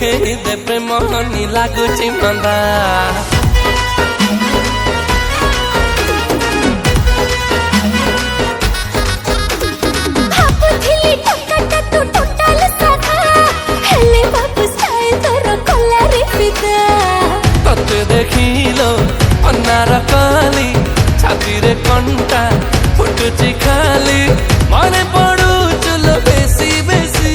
ଦେଖେଇ ଦେ ପ୍ରେମ ହନି ଲାଗୁଛି ମନ୍ଦା। ତତେ ଦେଖିଲ ଅନାର କଲି ଛାତିରେ କଣ୍ଟା ଫୁଟୁଛି ଖାଲି ମନେ ପଡୁଚୁଲ ବେଶୀ ବେଶୀ।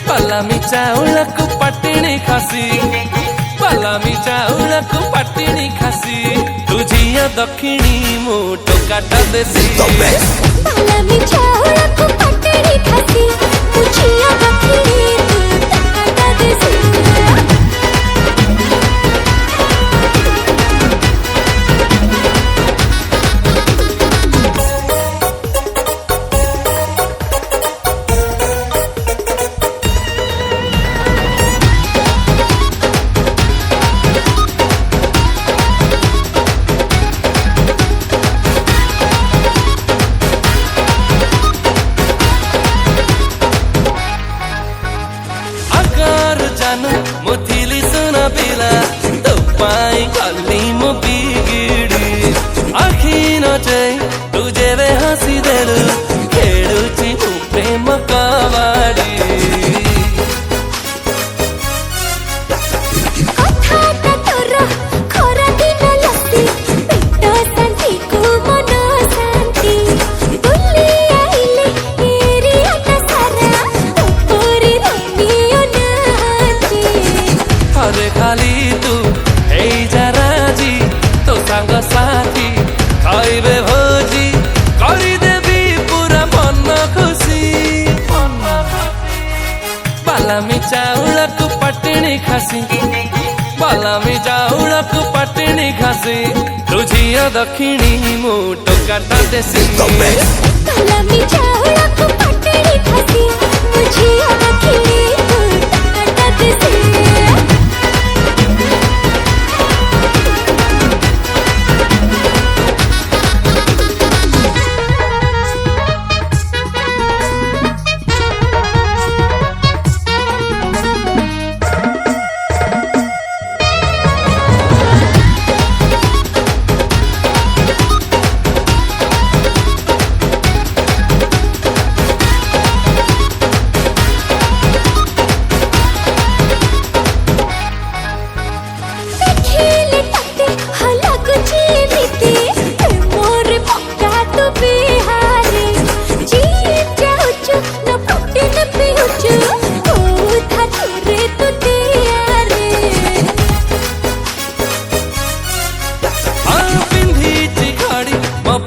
ପଲାମି ଚାଉଳକୁ ପାଟିଣି ଖାସି ପଲାମି ଚାଉଳକୁ ପାଟିଣି ଖାସି ତୁ ଝିଅ ଦକ୍ଷିଣୀ ମୁଁ ଟୋକାଟା ଦେଶୀ। ପଲାମି ଚାଉଳକୁ ପାଟିଣି ଖାସି ତୁ ଝିଅ ଦକ୍ଷିଣୀ ତୁ ଟୋକାଟା ଦେଶୀ। ମୁଁ ଥିଲି ସୁନା ପିଲା ତୋ ପାଇଁ କଲି ମୁଁ ବିଗିଡ଼ି ଆଖି ନଚାଇ ତୁ ଯେବେ ହସି ଦେଲୁ ଖେଳୁଛି ମୁଁ ପ୍ରେମ କବାଡ଼ି। ଖାଲି ତୁ ହେଇ ଯା ରାଜି ତୋ ସାଙ୍ଗ ସାଥୀ ଖାଇବେ ଭୋଜି କରିଦେବି ପୁରା ମନ ଖୁସି। ପଲାମି ଚାଉଳକୁ ପାଟିଣି ଖାସି ପଲାମି ଚାଉଳକୁ ପାଟିଣି ଖାସି ତୁ ଝିଅ ଦକ୍ଷିଣୀ ମୁଁ ଟୋକାଟା ଦେଶୀ। ପଲାମି ଚାଉଳକୁ ପାଟିଣି ଖାସି ତୁ ଝିଅ ଦକ୍ଷିଣୀ ତୁ ଟୋକାଟା ଦେଶୀ।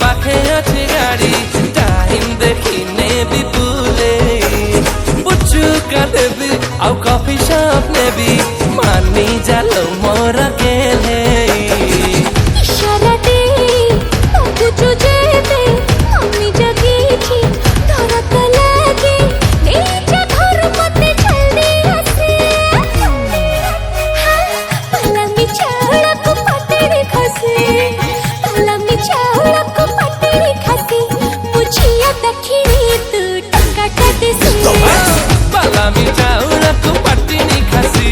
ପାଖେ ଅଛି ଗାଡ଼ି ଟାଇମ୍ ଦେଖିନେ ବି ବୁଲେ ପୁଚୁକା ଦେବି ଆଉ କଫି ସପ୍ ନେବି ମାନି ଚାଲ ମୋର ଗେଲେ। ଇଶାରା ଦେ ବୁଝୁ ଯେବେ আমি ଜଗିଛି ଡର ତ ଲାଗେ ନେଇଯା ଘର ମତେ ଜଲ୍ଦି ଆସେ। ପଲାମି ଚାଉଳକୁ ପାଟିଣି ଖାସି ପଲାମି ଚାଉଳକୁ ପାଟିଣି ଖାସି ମୁଁ ଝିଅ ଦକ୍ଷିଣୀ ତୁ ଟୋକାଟା ଦେଶୀ। ପଲାମି ଚାଉଳକୁ ପାଟିଣି ଖାସି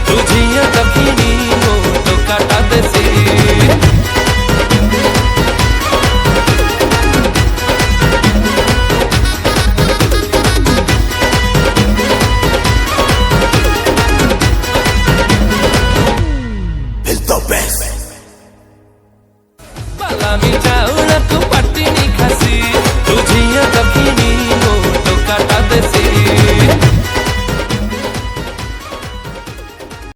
ତୁ ଝିଅ ଦକ୍ଷିଣୀ ମୁଁ ଟୋକାଟା ଦେଶୀ। Pálame, chao.